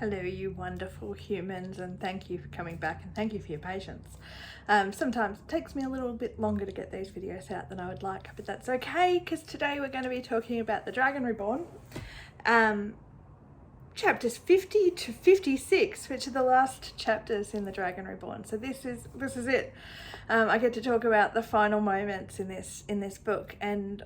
Hello, you wonderful humans, and thank you for coming back and thank you for your patience. Sometimes it takes me a little bit longer to get these videos out than I would like, but that's okay because today we're going to be talking about the Dragon Reborn, chapters 50 to 56, which are the last chapters in the Dragon Reborn. So this is it. I get to talk about the final moments in this book, and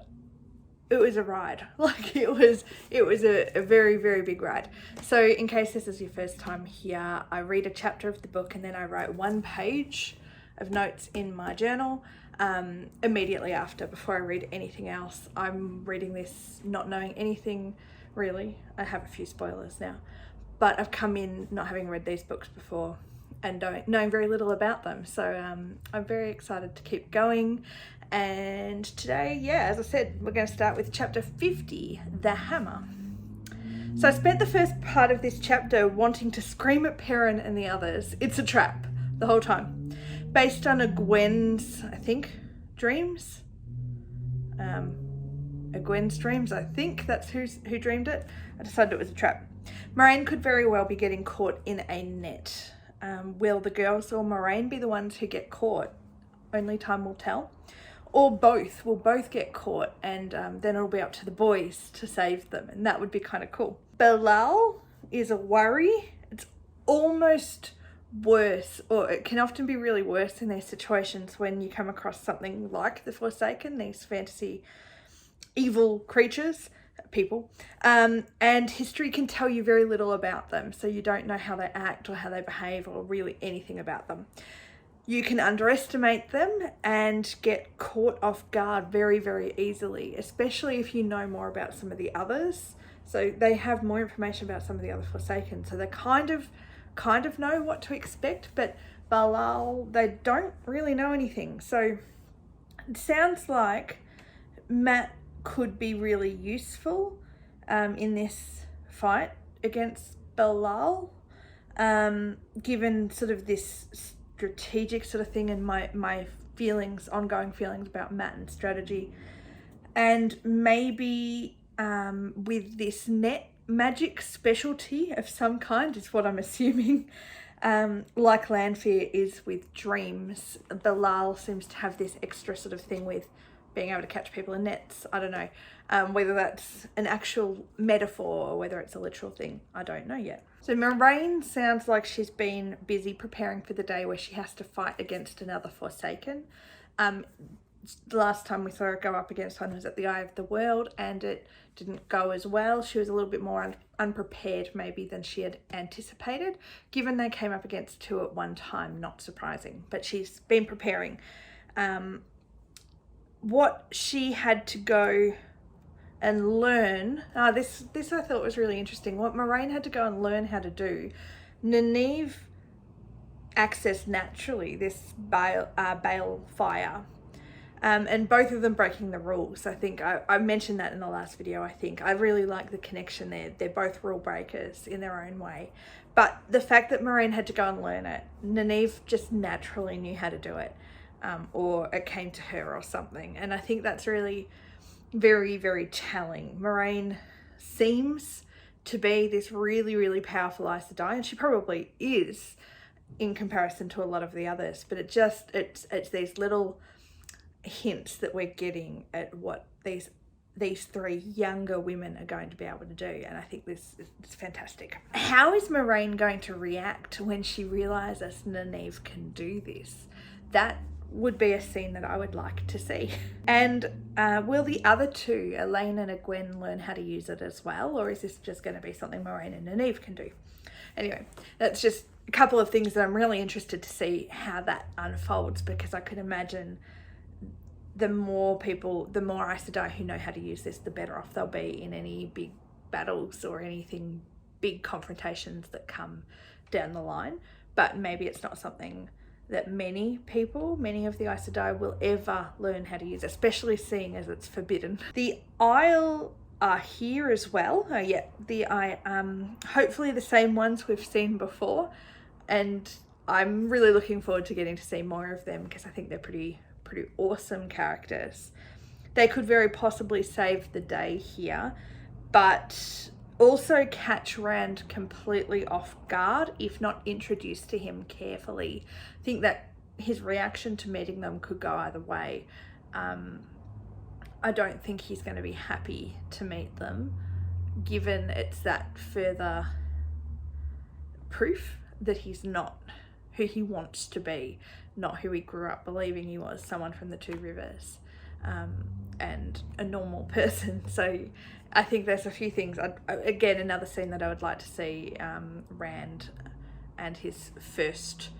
it was a ride. Like it was a very, very big ride. So in case this is your first time here, I read a chapter of the book and then I write 1 page of notes in my journal immediately after, before I read anything else. I'm reading this not knowing anything really. I have a few spoilers now, but I've come in not having read these books before and knowing very little about them. So I'm very excited to keep going. And today, yeah, as I said, we're going to start with chapter 50, The Hammer. So I spent the first part of this chapter wanting to scream at Perrin and the others, "It's a trap," the whole time. Based on a Gwen's, I think, dreams. A Gwen's dreams, I think that's who dreamed it. I decided it was a trap. Moraine could very well be getting caught in a net. Will the girls or Moraine be the ones who get caught? Only time will tell. Or both will both get caught, and then it'll be up to the boys to save them, and that would be kind of cool. Belial is a worry. It's almost worse, or it can often be really worse in these situations when you come across something like the Forsaken, these fantasy evil creatures, people, and history can tell you very little about them, so you don't know how they act or how they behave or really anything about them. You can underestimate them and get caught off guard very, very easily, especially if you know more about some of the others. So they have more information about some of the other Forsaken, so they kind of know what to expect, but Belial, they don't really know anything. So it sounds like Matt could be really useful in this fight against Belial, given sort of this strategic sort of thing and my feelings, ongoing feelings about Matt and strategy, and maybe with this net magic specialty of some kind is what I'm assuming, like Lanfear is with dreams. Belial seems to have this extra sort of thing with being able to catch people in nets. I don't know whether that's an actual metaphor or whether it's a literal thing. I don't know yet. So Moraine sounds like she's been busy preparing for the day where she has to fight against another Forsaken. The last time we saw her go up against one was at the Eye of the World, and it didn't go as well. She was a little bit more unprepared maybe than she had anticipated, given they came up against 2 at one time. Not surprising, but she's been preparing. What she had to go and learn, this I thought was really interesting. What Moraine had to go and learn how to do, Nynaeve accessed naturally this bale fire, and both of them breaking the rules. I think I mentioned that in the last video. I think I really like the connection there. They're both rule breakers in their own way, but the fact that Moraine had to go and learn it, Nynaeve just naturally knew how to do it, or it came to her or something. And I think that's really very, very telling. Moraine seems to be this really, really powerful Aes Sedai, and she probably is in comparison to a lot of the others, but it's these little hints that we're getting at what these 3 younger women are going to be able to do, and I think this is fantastic. How is Moraine going to react when she realizes Nynaeve can do this? That would be a scene that I would like to see. And will the other 2, Elaine and Gwen, learn how to use it as well, or is this just going to be something Moraine and Nynaeve can do? Anyway, that's just a couple of things that I'm really interested to see how that unfolds, because I could imagine the more Aes Sedai who know how to use this, the better off they'll be in any big battles or anything, big confrontations that come down the line. But maybe it's not something that many of the Aes Sedai will ever learn how to use, especially seeing as it's forbidden. The Isle are here as well. Hopefully the same ones we've seen before, and I'm really looking forward to getting to see more of them because I think they're pretty awesome characters. They could very possibly save the day here, but also catch Rand completely off guard if not introduced to him carefully. I think that his reaction to meeting them could go either way. I don't think he's going to be happy to meet them, given it's that further proof that he's not who he wants to be, not who he grew up believing he was, someone from the Two Rivers, and a normal person. So I think there's a few things. Again, another scene that I would like to see, Rand and his first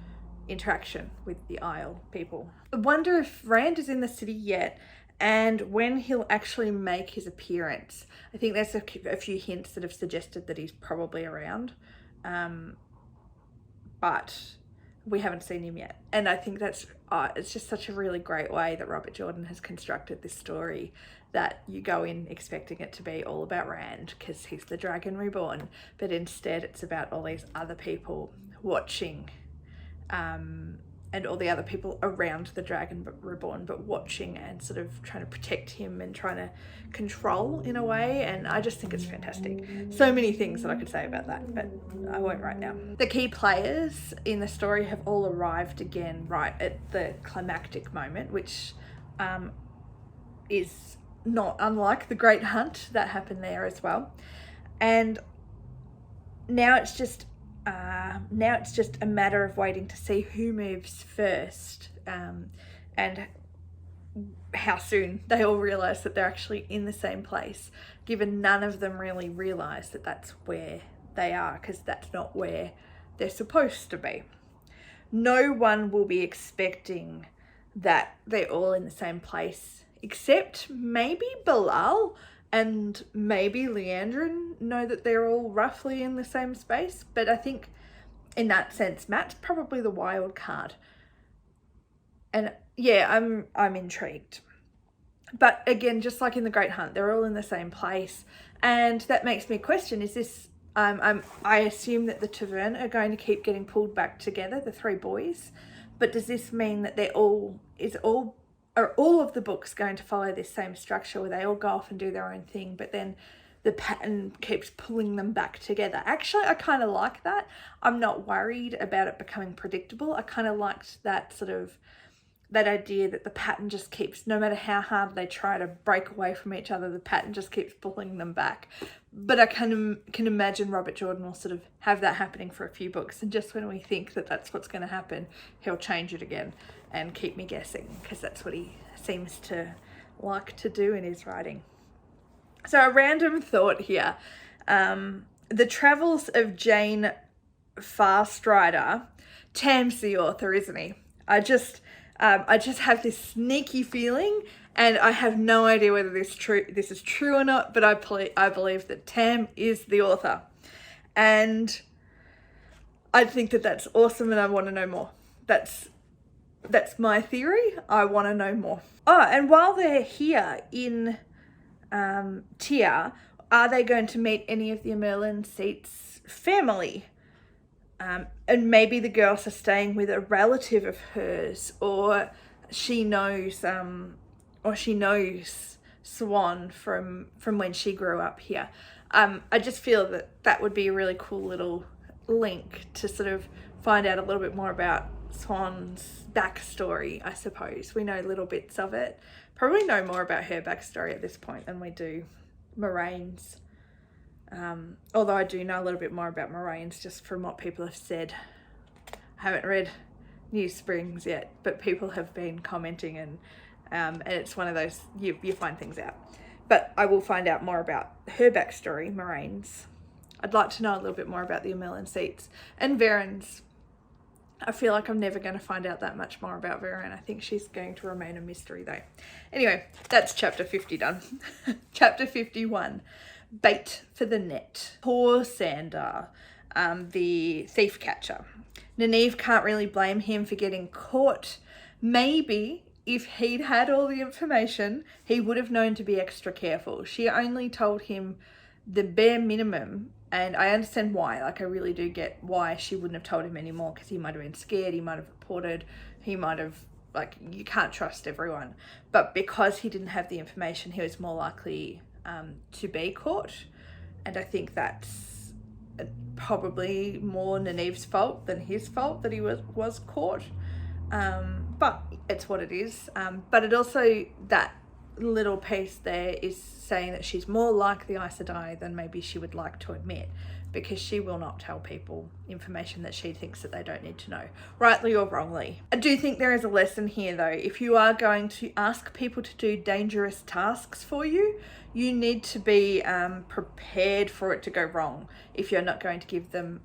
interaction with the Isle people. I wonder if Rand is in the city yet and when he'll actually make his appearance. I think there's a few hints that have suggested that he's probably around, but we haven't seen him yet. And I think that's it's just such a really great way that Robert Jordan has constructed this story, that you go in expecting it to be all about Rand because he's the Dragon Reborn, but instead it's about all these other people watching, and all the other people around the Dragon Reborn, but watching and sort of trying to protect him and trying to control in a way. And I just think it's fantastic. So many things that I could say about that, but I won't right now. The key players in the story have all arrived again right at the climactic moment, which is not unlike the Great Hunt that happened there as well. And now it's just a matter of waiting to see who moves first, and how soon they all realise that they're actually in the same place, given none of them really realise that that's where they are, because that's not where they're supposed to be. No one will be expecting that they're all in the same place, except maybe Bilal and maybe Leandrin know that they're all roughly in the same space. But I think in that sense, Matt's probably the wild card. And yeah, I'm intrigued. But again, just like in the Great Hunt, they're all in the same place. And that makes me question, is this, I assume that the Tavern are going to keep getting pulled back together, the three boys. But does this mean that are all of the books going to follow this same structure where they all go off and do their own thing, but then the pattern keeps pulling them back together? Actually, I kind of like that. I'm not worried about it becoming predictable. I kind of liked that that idea that the pattern just keeps, no matter how hard they try to break away from each other, the pattern just keeps pulling them back. But I can imagine Robert Jordan will sort of have that happening for a few books, and just when we think that that's what's going to happen, he'll change it again and keep me guessing, because that's what he seems to like to do in his writing. So a random thought here. The Travels of Jane Farstrider. Tam's the author, isn't he? I just have this sneaky feeling, and I have no idea whether this is true or not, but I believe that Tam is the author. And I think that that's awesome, and I want to know more. That's my theory. I want to know more. Oh, and while they're here in Tia, are they going to meet any of the Merlin Seat's family? And maybe the girls are staying with a relative of hers, or she knows Swan from when she grew up here. I just feel that would be a really cool little link to sort of find out a little bit more about Swan's backstory, I suppose. We know little bits of it. Probably know more about her backstory at this point than we do Moraine's. Although I do know a little bit more about Moraine's just from what people have said. I haven't read New Springs yet, but people have been commenting, and it's one of those, you find things out. But I will find out more about her backstory, Moraine's. I'd like to know a little bit more about the Merlin Seats and Varen's. I feel like I'm never going to find out that much more about Varen. I think she's going to remain a mystery though. Anyway, that's chapter 50 done. Chapter 51, Bait for the Net. Poor Sandar, the thief catcher. Nynaeve can't really blame him for getting caught. Maybe if he'd had all the information, he would have known to be extra careful. She only told him the bare minimum, and I understand why. Like, I really do get why she wouldn't have told him anymore, because he might have been scared, he might have reported, he might have, like, you can't trust everyone. But because he didn't have the information, he was more likely to be caught. And I think that's probably more Nynaeve's fault than his fault that he was caught. But it's what it is. But it also, that little piece there is saying that she's more like the Aes Sedai than maybe she would like to admit, because she will not tell people information that she thinks that they don't need to know, rightly or wrongly. I do think there is a lesson here though. If you are going to ask people to do dangerous tasks for you, you need to be prepared for it to go wrong if you're not going to give them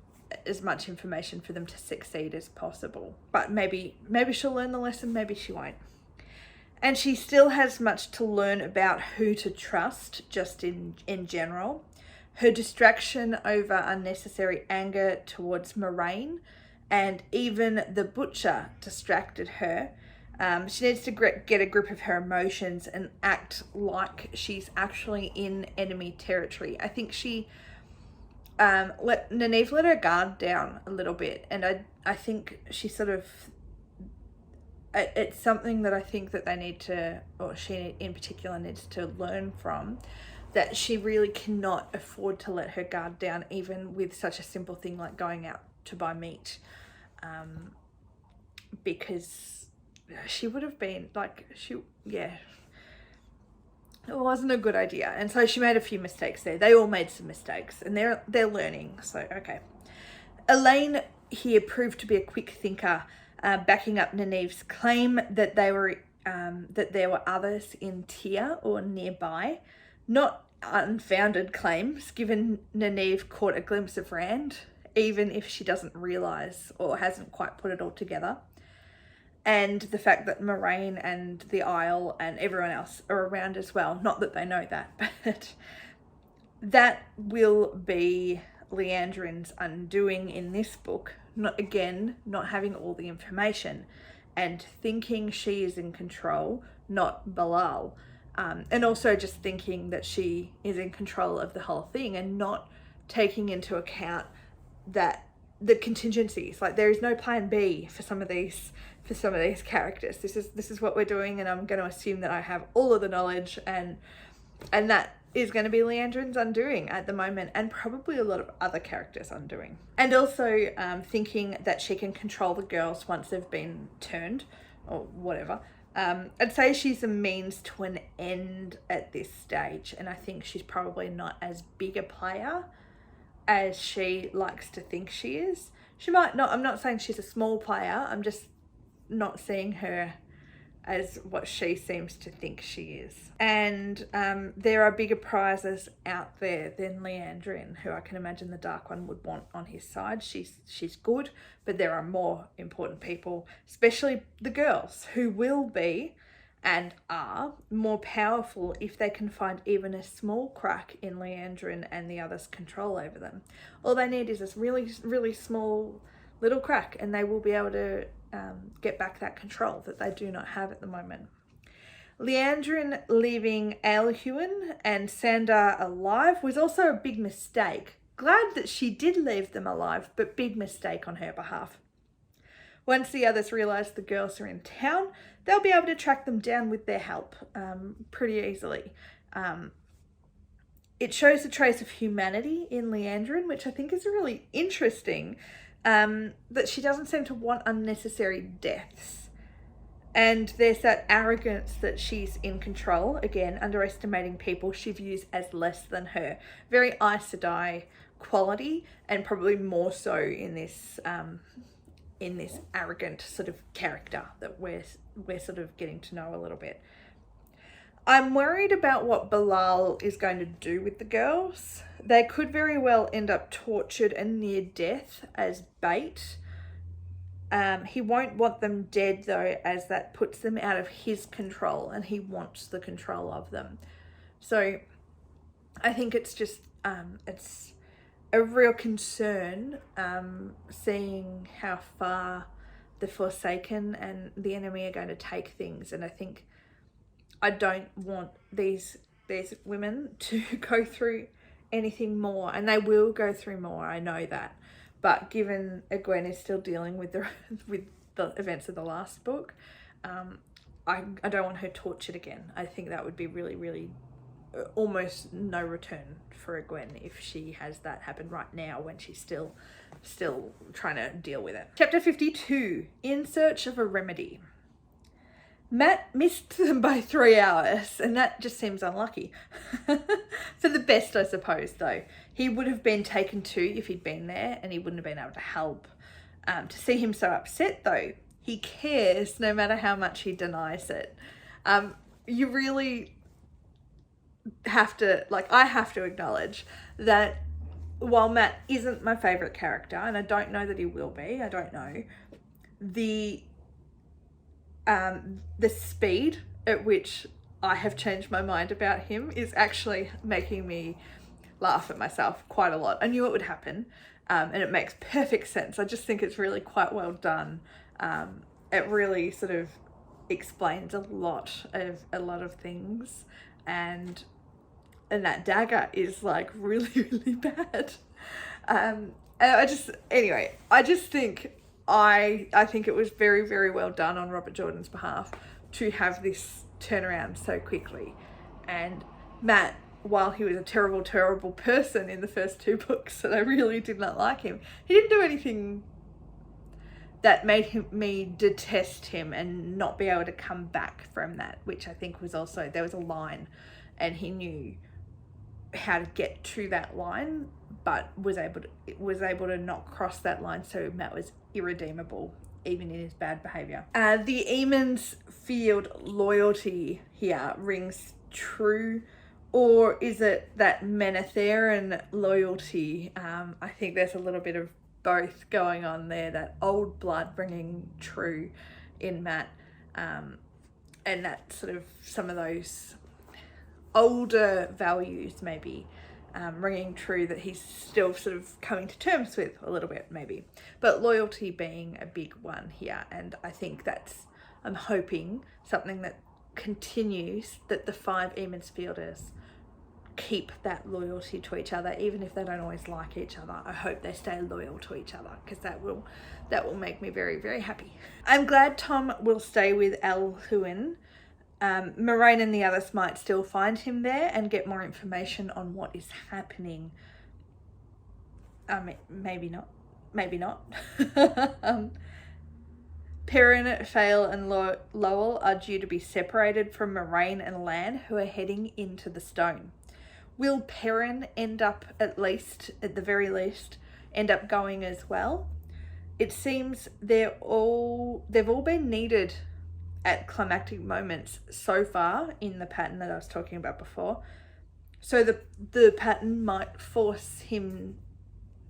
as much information for them to succeed as possible. But maybe she'll learn the lesson, maybe she won't. And she still has much to learn about who to trust, just in general. Her distraction over unnecessary anger towards Moraine, and even the Butcher distracted her. She needs to get a grip of her emotions and act like she's actually in enemy territory. I think Nynaeve let her guard down a little bit, and I think she sort of, it's something that I think that they need to, or she in particular needs to learn from, that she really cannot afford to let her guard down, even with such a simple thing like going out to buy meat, because she would have been like, it wasn't a good idea. And so she made a few mistakes there. They all made some mistakes, and they're learning. So, okay. Elaine here proved to be a quick thinker, backing up Nynaeve's claim that there were others in Tyr or nearby. Not unfounded claims, given Nynaeve caught a glimpse of Rand, even if she doesn't realise or hasn't quite put it all together. And the fact that Moraine and the Isle and everyone else are around as well. Not that they know that, but that will be Leandrin's undoing in this book. Not having all the information and thinking she is in control, not Balal. And also just thinking that she is in control of the whole thing and not taking into account that the contingencies, like there is no plan B for some of these characters. This is what we're doing, and I'm going to assume that I have all of the knowledge, and that is going to be Leandrin's undoing at the moment, and probably a lot of other characters' undoing. And also thinking that she can control the girls once they've been turned or whatever. I'd say she's a means to an end at this stage, and I think she's probably not as big a player as she likes to think she is. She might not, I'm not saying she's a small player, I'm just not seeing her as what she seems to think she is. And there are bigger prizes out there than Leandrin, who I can imagine the Dark One would want on his side. She's good, but there are more important people, especially the girls, who will be and are more powerful if they can find even a small crack in Leandrin and the others' control over them. All they need is this really, really small little crack, and they will be able to get back that control that they do not have at the moment. Leandrin leaving Aelhuin and Sandar alive was also a big mistake. Glad that she did leave them alive, but big mistake on her behalf. Once the others realise the girls are in town, they'll be able to track them down with their help pretty easily. It shows a trace of humanity in Leandrin, which I think is really interesting, that she doesn't seem to want unnecessary deaths. And there's that arrogance that she's in control, again, underestimating people she views as less than her. Very Aes Sedai quality, and probably more so in this arrogant sort of character that we're sort of getting to know a little bit. I'm worried about what Balal is going to do with the girls. They could very well end up tortured and near death as bait. He won't want them dead though, as that puts them out of his control, and he wants the control of them. So I think it's just, it's a real concern seeing how far the Forsaken and the enemy are going to take things. And I think I don't want these women to go through anything more, and they will go through more, I know that. But given Egwene is still dealing with the events of the last book, I don't want her tortured again. I think that would be really, really almost no return for Gwen if she has that happen right now when she's still trying to deal with it. Chapter 52, In Search of a Remedy. Matt missed them by 3 hours, and that just seems unlucky. For the best, I suppose, though. He would have been taken to if he'd been there, and he wouldn't have been able to help. To see him so upset, though, he cares no matter how much he denies it. You really have to, like, I have to acknowledge that while Matt isn't my favourite character, and I don't know that he will be, I don't know, the speed at which I have changed my mind about him is actually making me laugh at myself quite a lot. I knew it would happen, and it makes perfect sense. I just think it's really quite well done. It really sort of explains a lot of things, and that dagger is like really, really bad. And I just think I think it was very, very well done on Robert Jordan's behalf to have this turnaround so quickly. And Matt, while he was a terrible, terrible person in the first 2 books, and I really did not like him, he didn't do anything that made me detest him and not be able to come back from that, which I think was also, there was a line and he knew how to get to that line, but was able to not cross that line, so Matt was irredeemable even in his bad behavior. The Eamon's Field loyalty here rings true, or is it that Menetheran loyalty? I think there's a little bit of both going on there, that old blood ringing true in Matt, and that sort of some of those older values maybe ringing true that he's still sort of coming to terms with a little bit maybe, but loyalty being a big one here. And I think that's, I'm hoping, something that continues, that the 5 Eamon's Fielders keep that loyalty to each other, even if they don't always like each other. I hope they stay loyal to each other, because that will make me very, very happy. I'm glad Tom will stay with Elhuin. Moraine and the others might still find him there and get more information on what is happening. Maybe not. Perrin, Fail and Lowell are due to be separated from Moraine and Lan, who are heading into the Stone. Will Perrin end up, at the very least, end up going as well? It seems they've all been needed at climactic moments so far in the pattern that I was talking about before. So the pattern might force him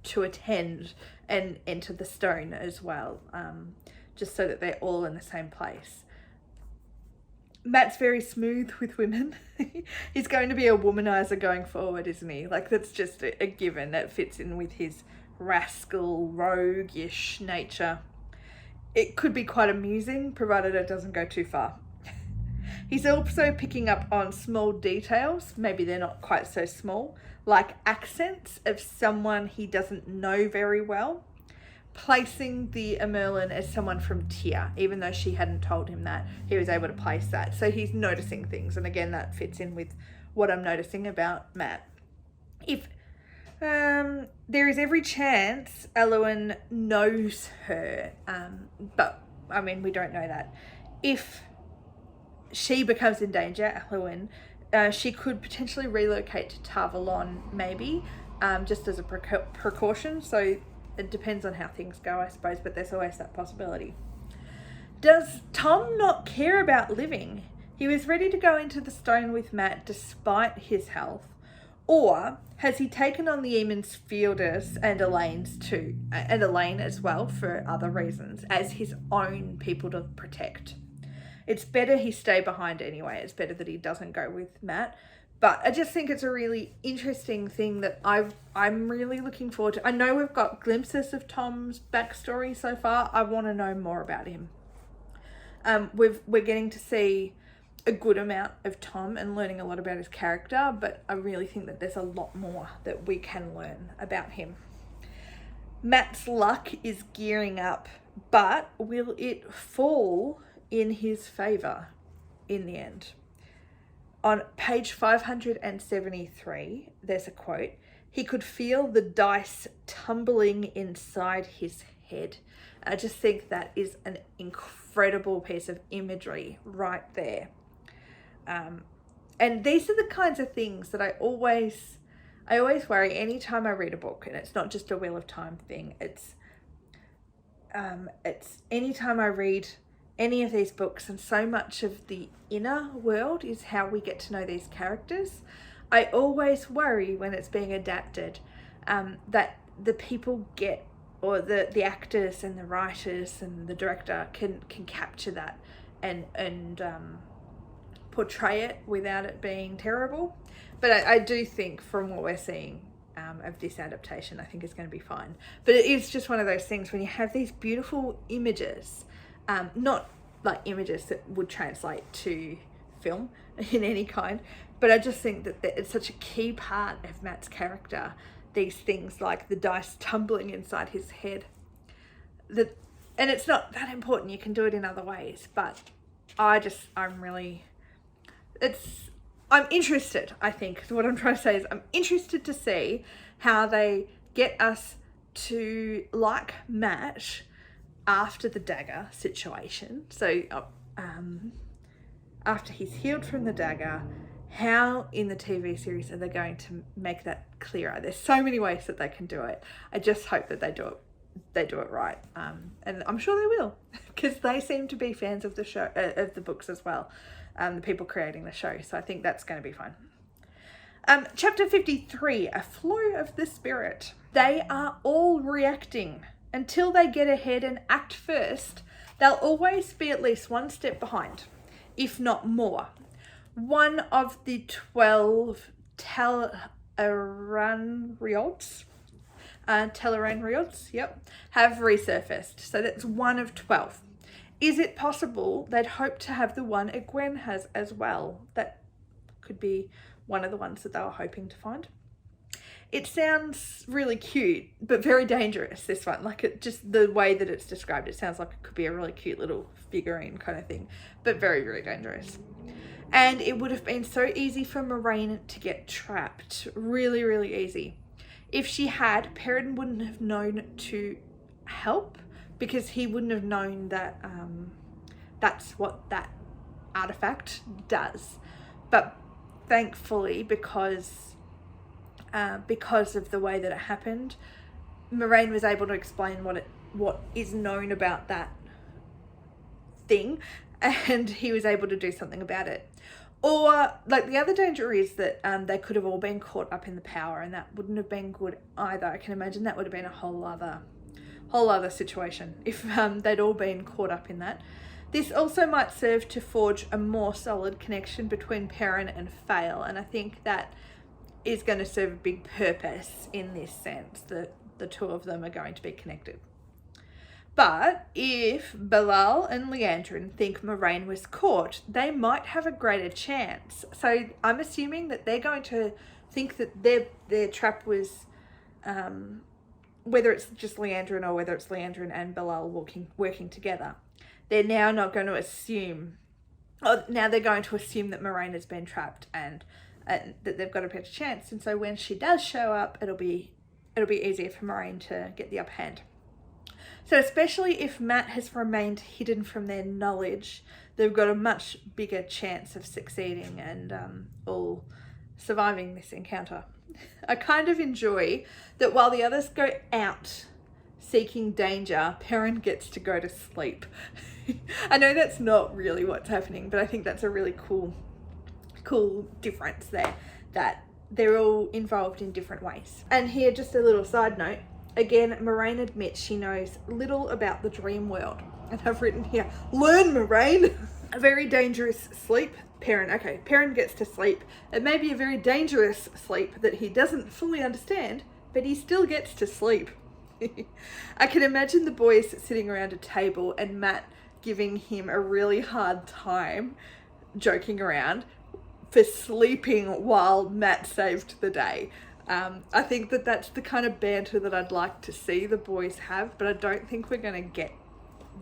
to attend and enter the Stone as well, just so that they're all in the same place. Matt's very smooth with women. He's going to be a womanizer going forward, isn't he? Like, that's just a given. That fits in with his rascal, roguish nature. It could be quite amusing, provided it doesn't go too far. He's also picking up on small details, maybe they're not quite so small, like accents of someone he doesn't know very well, placing the Merlin as someone from Tyr, even though she hadn't told him that, he was able to place that. So he's noticing things, and again, that fits in with what I'm noticing about Matt. If there is every chance Elhuin knows her, but I mean, we don't know that. If she becomes in danger, Elhuin, she could potentially relocate to Tarvalon, maybe, just as a precaution. So it depends on how things go, I suppose, but there's always that possibility. Does Tom not care about living? He was ready to go into the Stone with Matt despite his health. Or has he taken on the Eamon's Fielders and Elaine's too, and Elaine as well for other reasons, as his own people to protect? It's better he stay behind anyway. It's better that he doesn't go with Matt. But I just think it's a really interesting thing that I'm really looking forward to. I know we've got glimpses of Tom's backstory so far. I want to know more about him. We're getting to see a good amount of Tom and learning a lot about his character, but I really think that there's a lot more that we can learn about him. Matt's luck is gearing up, but will it fall in his favour in the end? On page 573, there's a quote, "He could feel the dice tumbling inside his head." I just think that is an incredible piece of imagery right there. And these are the kinds of things that I always worry anytime I read a book, and it's not just a Wheel of Time thing. It's anytime I read any of these books, and so much of the inner world is how we get to know these characters. I always worry when it's being adapted that the people get, or the actors and the writers and the director can capture that and portray it without it being terrible. But I do think from what we're seeing of this adaptation, I think it's going to be fine. But it is just one of those things when you have these beautiful images, not like images that would translate to film in any kind, but I just think that it's such a key part of Matt's character, these things like the dice tumbling inside his head. And it's not that important, you can do it in other ways, but I'm interested, I think. What I'm trying to say is I'm interested to see how they get us to like Matt after the dagger situation. So after he's healed from the dagger, how in the TV series are they going to make that clearer? There's so many ways that they can do it. I just hope that they do it right. And I'm sure they will, because they seem to be fans of the show, of the books as well. The people creating the show. So I think that's going to be fun. Chapter 53, A Flow of the Spirit. They are all reacting. Until they get ahead and act first, they'll always be at least one step behind, if not more. One of the 12 Tel'aran'rhiod, have resurfaced. So that's one of 12. Is it possible they'd hope to have the one Egwene has as well? That could be one of the ones that they were hoping to find. It sounds really cute, but very dangerous, this one. Like, just the way that it's described, it sounds like it could be a really cute little figurine kind of thing, but very, very dangerous. And it would have been so easy for Moiraine to get trapped. Really, really easy. If she had, Perrin wouldn't have known to help, because he wouldn't have known that that's what that artifact does. But thankfully, because of the way that it happened, Moiraine was able to explain what is known about that thing, and he was able to do something about it. Or, like, the other danger is that they could have all been caught up in the power, and that wouldn't have been good either. I can imagine that would have been a whole other situation if they'd all been caught up in that. This also might serve to forge a more solid connection between Perrin and Fael, and I think that is going to serve a big purpose in this sense, that the two of them are going to be connected. But if Be'lal and Liandrin think Moiraine was caught, they might have a greater chance. So I'm assuming that they're going to think that their trap was, whether it's just Liandrin or whether it's Liandrin and Be'lal working together. They're now not going to assume, now they're going to assume that Moiraine has been trapped and that they've got a better chance. And so when she does show up, it'll be easier for Moiraine to get the upper hand. So especially if Matt has remained hidden from their knowledge, they've got a much bigger chance of succeeding and all surviving this encounter. I kind of enjoy that while the others go out seeking danger, Perrin gets to go to sleep. I know that's not really what's happening, but I think that's a really cool difference there, that they're all involved in different ways. And here, just a little side note, again, Moiraine admits she knows little about the dream world. And I've written here, learn, Moiraine! A very dangerous sleep. Perrin gets to sleep. It may be a very dangerous sleep that he doesn't fully understand, but he still gets to sleep. I can imagine the boys sitting around a table and Matt giving him a really hard time, joking around, for sleeping while Matt saved the day. I think that that's the kind of banter that I'd like to see the boys have, but I don't think we're going to get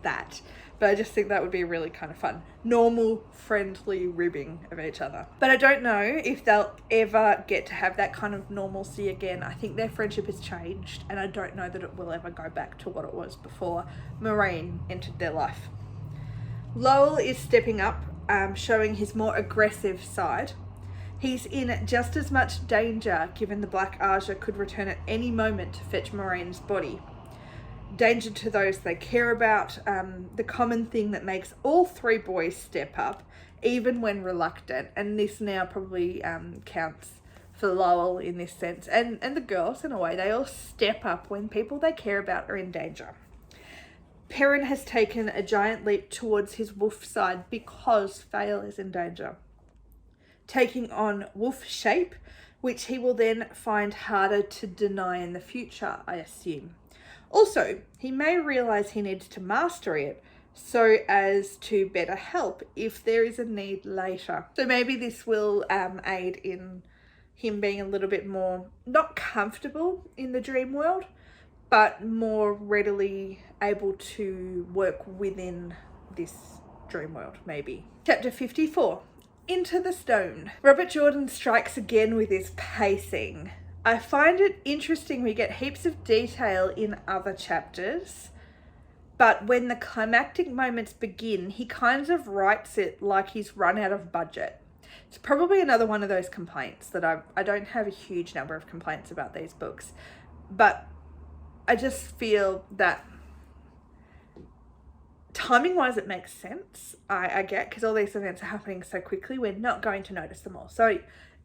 that. But I just think that would be really kind of fun. Normal, friendly ribbing of each other. But I don't know if they'll ever get to have that kind of normalcy again. I think their friendship has changed, and I don't know that it will ever go back to what it was before Moraine entered their life. Lowell is stepping up, showing his more aggressive side. He's in just as much danger, given the Black Aja could return at any moment to fetch Moraine's body. Danger to those they care about, the common thing that makes all three boys step up, even when reluctant, and this now probably counts for Lowell in this sense, and the girls in a way. They all step up when people they care about are in danger. Perrin has taken a giant leap towards his wolf side because Fail is in danger, taking on wolf shape, which he will then find harder to deny in the future, I assume. Also, he may realise he needs to master it so as to better help if there is a need later. So maybe this will aid in him being a little bit more, not comfortable in the dream world, but more readily able to work within this dream world, maybe. Chapter 54, Into the Stone. Robert Jordan strikes again with his pacing. I find it interesting we get heaps of detail in other chapters, but when the climactic moments begin, he kind of writes it like he's run out of budget. It's probably another one of those complaints that I don't have a huge number of complaints about these books, but I just feel that timing-wise it makes sense. I get, because all these events are happening so quickly, we're not going to notice them all. So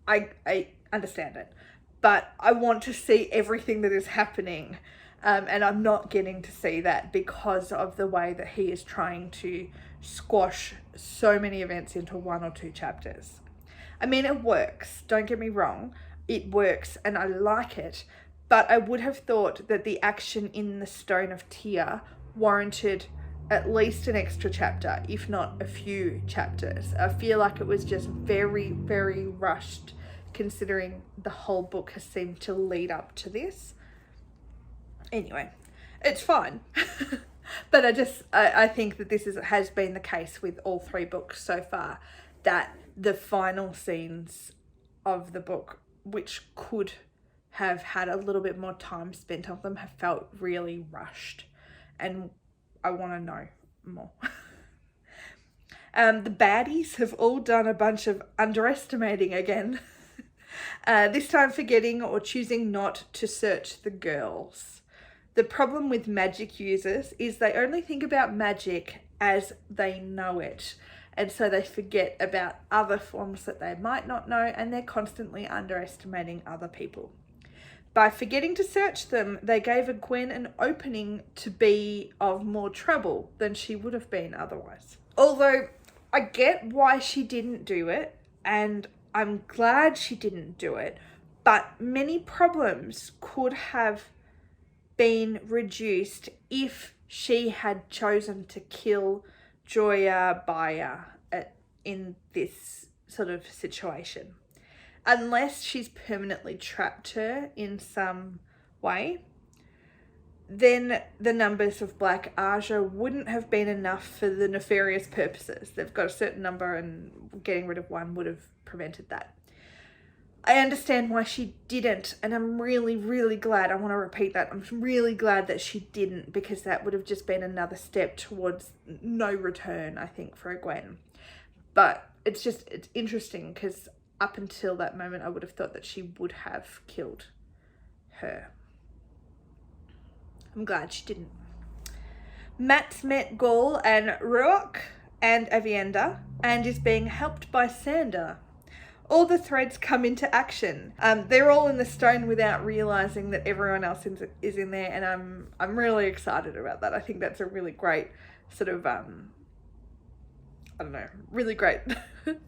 I understand it. But I want to see everything that is happening, and I'm not getting to see that because of the way that he is trying to squash so many events into 1 or 2 chapters. I mean, it works, don't get me wrong, it works and I like it, but I would have thought that the action in the Stone of Tear warranted at least an extra chapter, if not a few chapters. I feel like it was just very, very rushed, considering the whole book has seemed to lead up to this. Anyway, it's fine. But I think that this has been the case with all 3 books so far, that the final scenes of the book, which could have had a little bit more time spent on them, have felt really rushed, and I want to know more. The baddies have all done a bunch of underestimating again. This time forgetting or choosing not to search the girls. The problem with magic users is they only think about magic as they know it, and so they forget about other forms that they might not know, and they're constantly underestimating other people. By forgetting to search them, they gave Gwen an opening to be of more trouble than she would have been otherwise. Although I get why she didn't do it, and I'm glad she didn't do it, but many problems could have been reduced if she had chosen to kill Joya Baya in this sort of situation. Unless she's permanently trapped her in some way, then the numbers of Black Aja wouldn't have been enough for the nefarious purposes. They've got a certain number, and getting rid of one would have prevented that. I understand why she didn't, and I'm really, really glad. I want to repeat that. I'm really glad that she didn't, because that would have just been another step towards no return, I think, for Gwen. But it's interesting, because up until that moment, I would have thought that she would have killed her. I'm glad she didn't. Matt's met Gaul and Ruach and Avienda, and is being helped by Sander. All the threads come into action. They're all in the stone without realizing that everyone else is in there, and I'm really excited about that. I think that's a really great sort of really great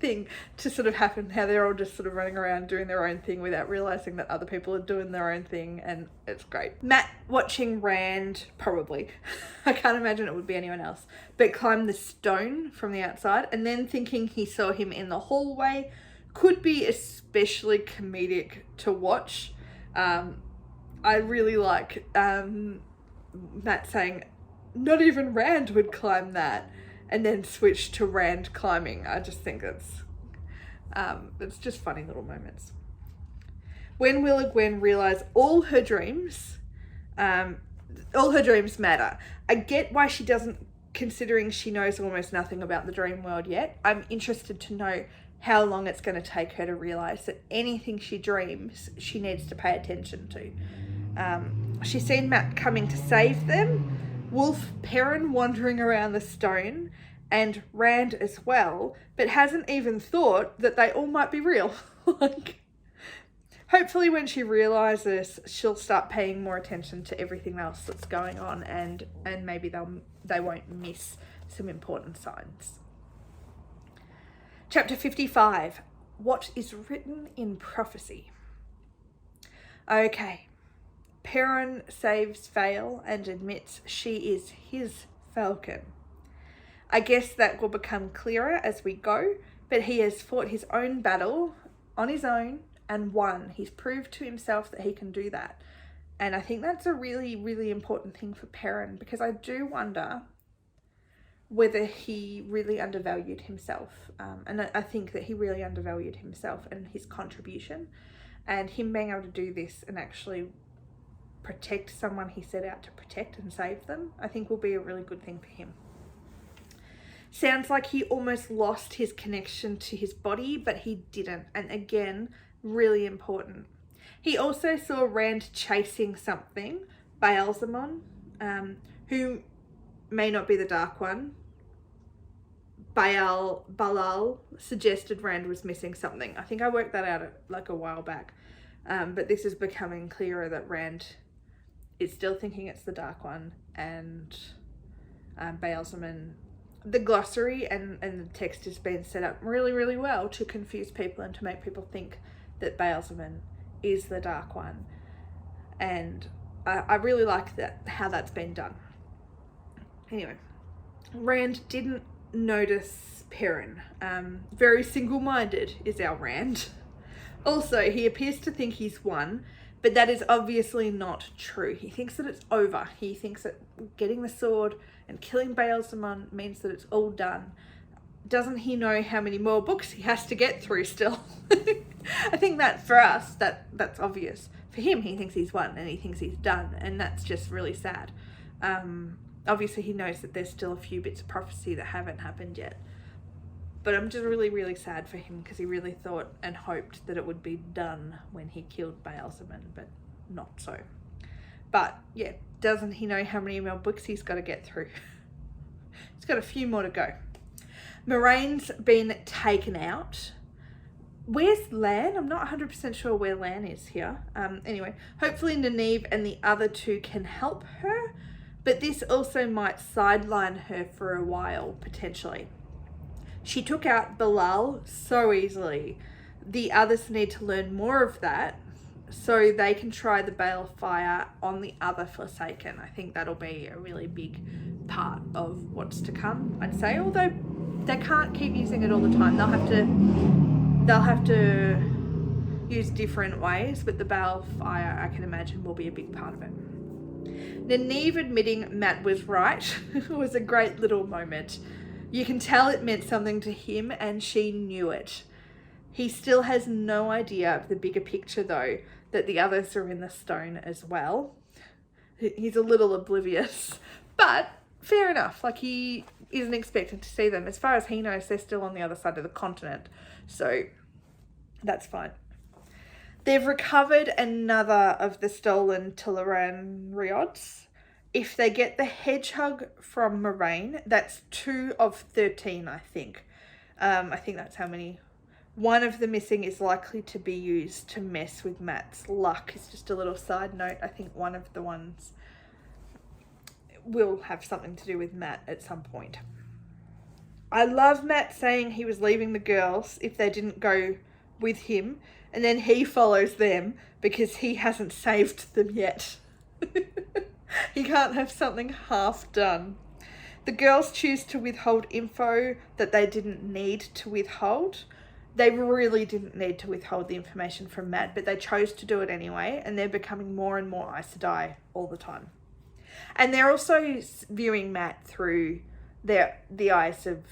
thing to sort of happen, how they're all just sort of running around doing their own thing without realizing that other people are doing their own thing, and it's great. Matt watching Rand, probably, I can't imagine it would be anyone else, but climb the stone from the outside, and then thinking he saw him in the hallway could be especially comedic to watch. I really like Matt saying, not even Rand would climb that, and then switch to Rand climbing. I just think it's just funny little moments. When will Gwen realise all her dreams matter? I get why she doesn't, considering she knows almost nothing about the dream world yet. I'm interested to know how long it's going to take her to realise that anything she dreams, she needs to pay attention to. She's seen Matt coming to save them, Wolf Perrin wandering around the stone, and Rand as well, but hasn't even thought that they all might be real. Hopefully when she realises, she'll start paying more attention to everything else that's going on, and maybe they won't miss some important signs. Chapter 55, What is Written in Prophecy. Okay, Perrin saves Vale and admits she is his falcon. I guess that will become clearer as we go, but he has fought his own battle on his own and won. He's proved to himself that he can do that. And I think that's a really, really important thing for Perrin, because I do wonder whether he really undervalued himself. And I think that he really undervalued himself and his contribution. And him being able to do this and actually protect someone he set out to protect and save them, I think will be a really good thing for him. Sounds like he almost lost his connection to his body, but he didn't. And again, really important. He also saw Rand chasing something, Baalzamon, who may not be the Dark One. Balal suggested Rand was missing something. I think I worked that out like a while back. But this is becoming clearer that Rand is still thinking it's the Dark One, and Baalzamon. The glossary and the text has been set up really, really well to confuse people and to make people think that Baalzamon is the Dark One. And I really like that, how that's been done. Anyway, Rand didn't notice Perrin. Very single-minded is our Rand. Also, he appears to think he's won, but that is obviously not true. He thinks that it's over. He thinks that getting the sword and killing Baalzamon means that it's all done. Doesn't he know how many more books he has to get through still? I think that for us, that's obvious. For him, he thinks he's won and he thinks he's done, and that's just really sad. Obviously, he knows that there's still a few bits of prophecy that haven't happened yet. But I'm just really, really sad for him, because he really thought and hoped that it would be done when he killed Baalzamon, but not so. But yeah, doesn't he know how many more books he's got to get through? He's got a few more to go. Moraine's been taken out. Where's Lan? I'm not 100% sure where Lan is here. Anyway, hopefully Nynaeve and the other two can help her, but this also might sideline her for a while, potentially. She took out Balal so easily. The others need to learn more of that so they can try the balefire on the other Forsaken. I think that'll be a really big part of what's to come, I'd say, although they can't keep using it all the time. They'll have to use different ways, but the balefire, I can imagine, will be a big part of it. Nynaeve admitting Matt was right was a great little moment. You can tell it meant something to him, and she knew it. He still has no idea of the bigger picture, though, that the others are in the stone as well. He's a little oblivious, but fair enough. Like, he isn't expected to see them. As far as he knows, they're still on the other side of the continent, so that's fine. They've recovered another of the stolen Teleran Riots. If they get the hedgehog from Moraine, that's 2 of 13, I think. I think that's how many. One of the missing is likely to be used to mess with Matt's luck. It's just a little side note. I think one of the ones will have something to do with Matt at some point. I love Matt saying he was leaving the girls if they didn't go with him, and then he follows them because he hasn't saved them yet. He can't have something half done. The girls choose to withhold info that they didn't need to withhold. They really didn't need to withhold the information from Matt, but they chose to do it anyway, and they're becoming more and more Aes Sedai all the time. And they're also viewing Matt through the eyes of,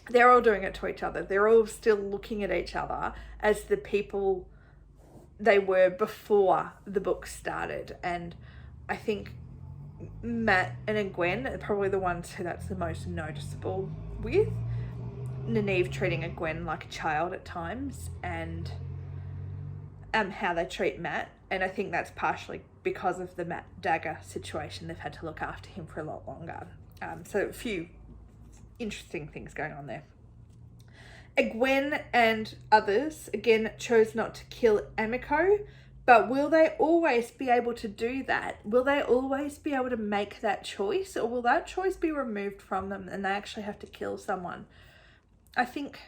they're all doing it to each other. They're all still looking at each other as the people they were before the book started. And I think Matt and Gwen are probably the ones who that's the most noticeable with. Nynaeve treating a Gwen like a child at times, and how they treat Matt. And I think that's partially because of the Matt Dagger situation. They've had to look after him for a lot longer. So a few interesting things going on there. Gwen and others, again, chose not to kill Emiko, but will they always be able to do that? Will they always be able to make that choice, or will that choice be removed from them and they actually have to kill someone? I think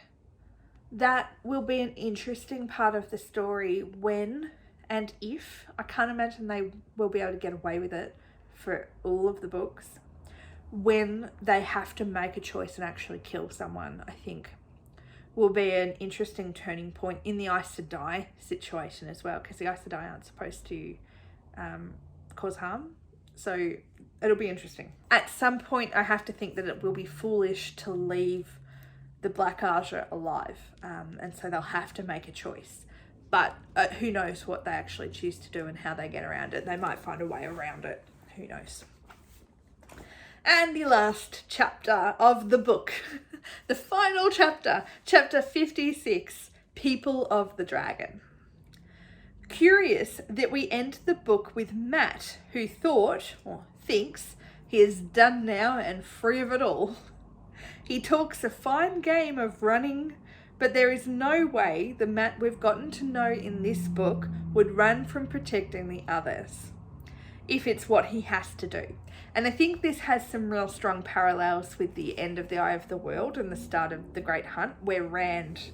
that will be an interesting part of the story when and if. I can't imagine they will be able to get away with it for all of the books. When they have to make a choice and actually kill someone, I think will be an interesting turning point in the Aes Sedai situation as well, because the Aes Sedai aren't supposed to cause harm. So it'll be interesting. At some point, I have to think that it will be foolish to leave the Black Aja alive, and so they'll have to make a choice. But who knows what they actually choose to do and how they get around it. They might find a way around it. Who knows? And the last chapter of the book, the final chapter, chapter 56, People of the Dragon. Curious that we end the book with Matt, who thought, or thinks, he is done now and free of it all. He talks a fine game of running, but there is no way the Matt we've gotten to know in this book would run from protecting the others, if it's what he has to do. And I think this has some real strong parallels with the end of the Eye of the World and the start of the Great Hunt, where Rand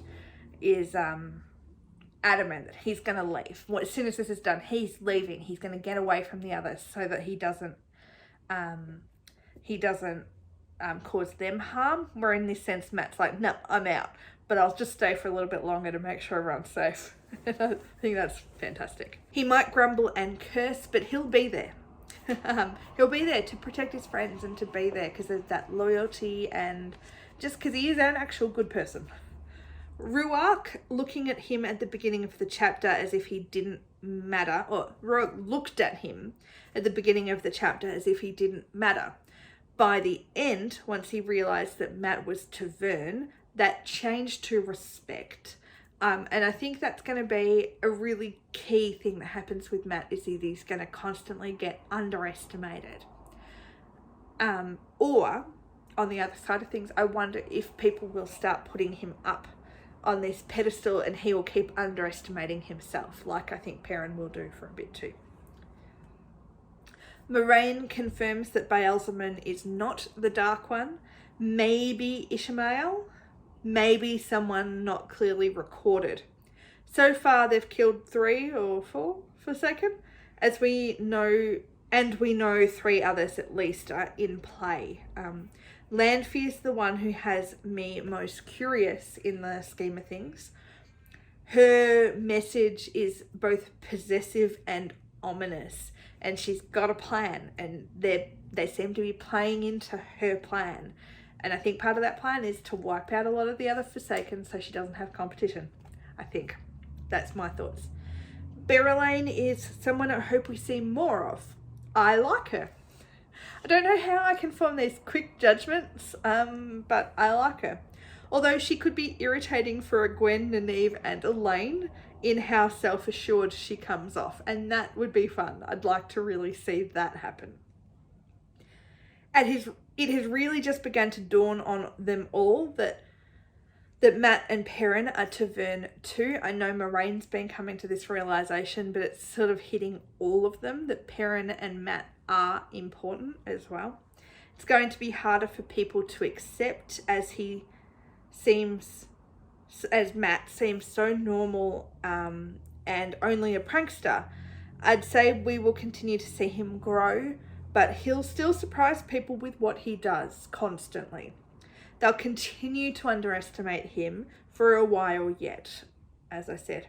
is adamant that he's going to leave. As soon as this is done, he's leaving. He's going to get away from the others so that he doesn't cause them harm. Where in this sense, Matt's like, no, I'm out, but I'll just stay for a little bit longer to make sure everyone's safe. I think that's fantastic. He might grumble and curse, but he'll be there. He'll be there to protect his friends and to be there because there's that loyalty, and just because he is an actual good person. Ruark looking at him at the beginning of the chapter as if he didn't matter, or Ruark looked at him at the beginning of the chapter as if he didn't matter. By the end, once he realised that Matt was Tavern, that changed to respect. And I think that's going to be a really key thing that happens with Matt, is he's going to constantly get underestimated. Or, on the other side of things, I wonder if people will start putting him up on this pedestal and he will keep underestimating himself, like I think Perrin will do for a bit too. Moraine confirms that Baalzamon is not the Dark One. Maybe Ishamael. Maybe someone not clearly recorded. So far, they've killed 3 or 4 Forsaken, as we know, and we know 3 others at least are in play. Lanfear's the one who has me most curious in the scheme of things. Her message is both possessive and ominous, and she's got a plan, and they seem to be playing into her plan. And I think part of that plan is to wipe out a lot of the other Forsaken so she doesn't have competition. I think. That's my thoughts. Berelain is someone I hope we see more of. I like her. I don't know how I can form these quick judgments, but I like her. Although she could be irritating for a Gwen, Nynaeve and Elaine in how self-assured she comes off. And that would be fun. I'd like to really see that happen. It has really just begun to dawn on them all that Matt and Perrin are Tavern too. I know Moraine's been coming to this realisation, but it's sort of hitting all of them that Perrin and Matt are important as well. It's going to be harder for people to accept as Matt seems so normal and only a prankster. I'd say we will continue to see him grow, but he'll still surprise people with what he does constantly. They'll continue to underestimate him for a while yet, as I said.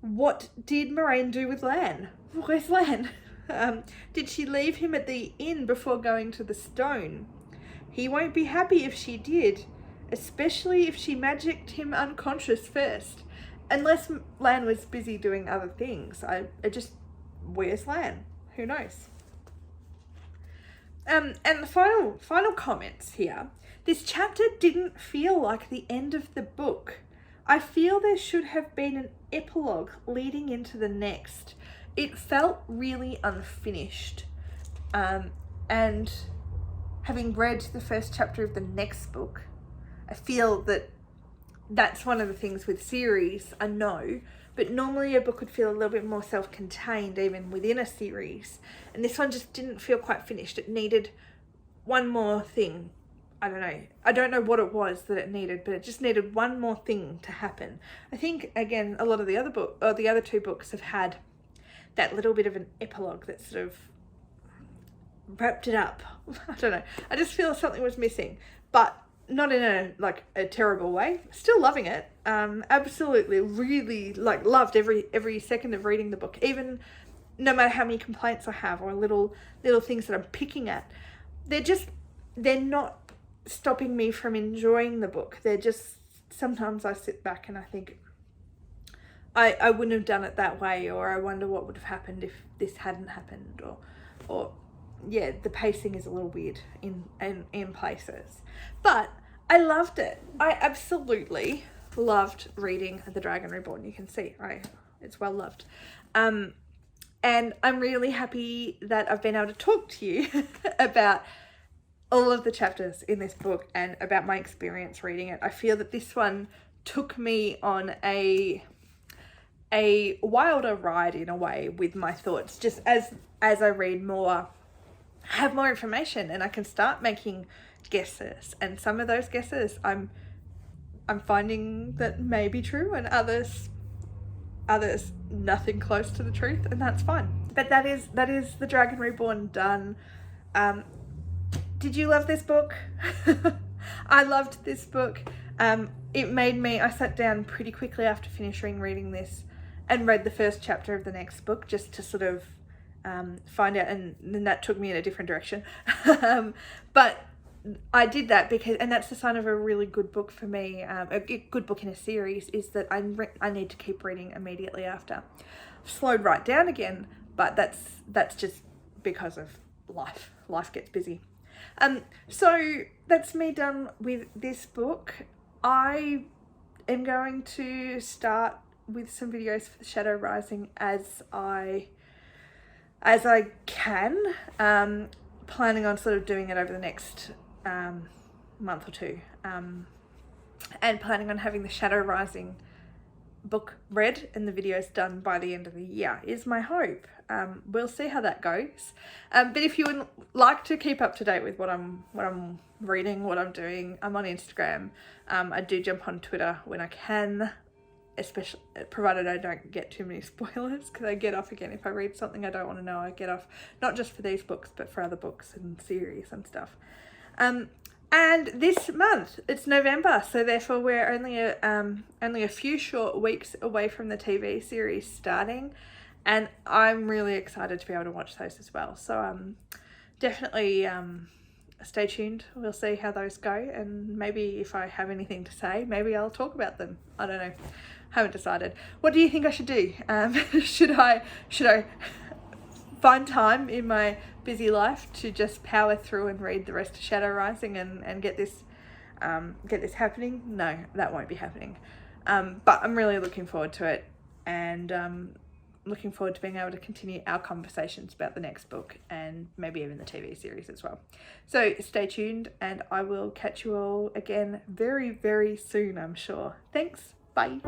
What did Moraine do with Lan? Where's Lan? Did she leave him at the inn before going to the stone? He won't be happy if she did, especially if she magicked him unconscious first. Unless Lan was busy doing other things. Where's Lan? Who knows? And the final comments here. This chapter didn't feel like the end of the book. I feel there should have been an epilogue leading into the next. It felt really unfinished. And having read the first chapter of the next book, I feel that that's one of the things with series, I know, but normally a book would feel a little bit more self-contained even within a series. And this one just didn't feel quite finished. It needed one more thing. I don't know what it was that it needed, but it just needed one more thing to happen. I think, again, a lot of the other two books have had that little bit of an epilogue that sort of wrapped it up. I don't know. I just feel something was missing, but not in a terrible way. Still loving it. Absolutely, really loved every second of reading the book. Even no matter how many complaints I have or little things that I'm picking at, they're not stopping me from enjoying the book. They're just, sometimes I sit back and I think I wouldn't have done it that way, or I wonder what would have happened if this hadn't happened, or yeah, the pacing is a little weird in places. But I loved it. I absolutely loved reading The Dragon Reborn. You can see, right? It's well loved. And I'm really happy that I've been able to talk to you about all of the chapters in this book and about my experience reading it. I feel that this one took me on a wilder ride in a way with my thoughts, just as I read more, have more information, and I can start making guesses. And some of those guesses I'm finding that may be true, and others nothing close to the truth, and that's fine. But that is The Dragon Reborn done. Did you love this book? I loved this book. It made me, I sat down pretty quickly after finishing reading this and read the first chapter of the next book just to sort of find out, and then that took me in a different direction. But I did that because, and that's the sign of a really good book for me, a good book in a series, is that I need to keep reading immediately after. I've slowed right down again, but that's just because of life. Life gets busy. So that's me done with this book. I am going to start with some videos for the Shadow Rising as I can. Planning on sort of doing it over the next month or two, and planning on having the Shadow Rising book read and the videos done by the end of the year is my hope. We'll see how that goes. But if you would like to keep up to date with what I'm reading, what I'm doing, I'm on Instagram. I do jump on Twitter when I can, especially provided I don't get too many spoilers, because I get off again if I read something I don't want to know. I get off, not just for these books but for other books and series and stuff. And this month it's November, so therefore we're only a few short weeks away from the TV series starting, and I'm really excited to be able to watch those as well. So definitely stay tuned. We'll see how those go, and maybe if I have anything to say, maybe I'll talk about them. I don't know. Haven't decided. What do you think I should do? Should I find time in my busy life to just power through and read the rest of Shadow Rising and get this happening? No, that won't be happening. But I'm really looking forward to it, and looking forward to being able to continue our conversations about the next book and maybe even the TV series as well. So stay tuned, and I will catch you all again very, very soon, I'm sure. Thanks. Bye.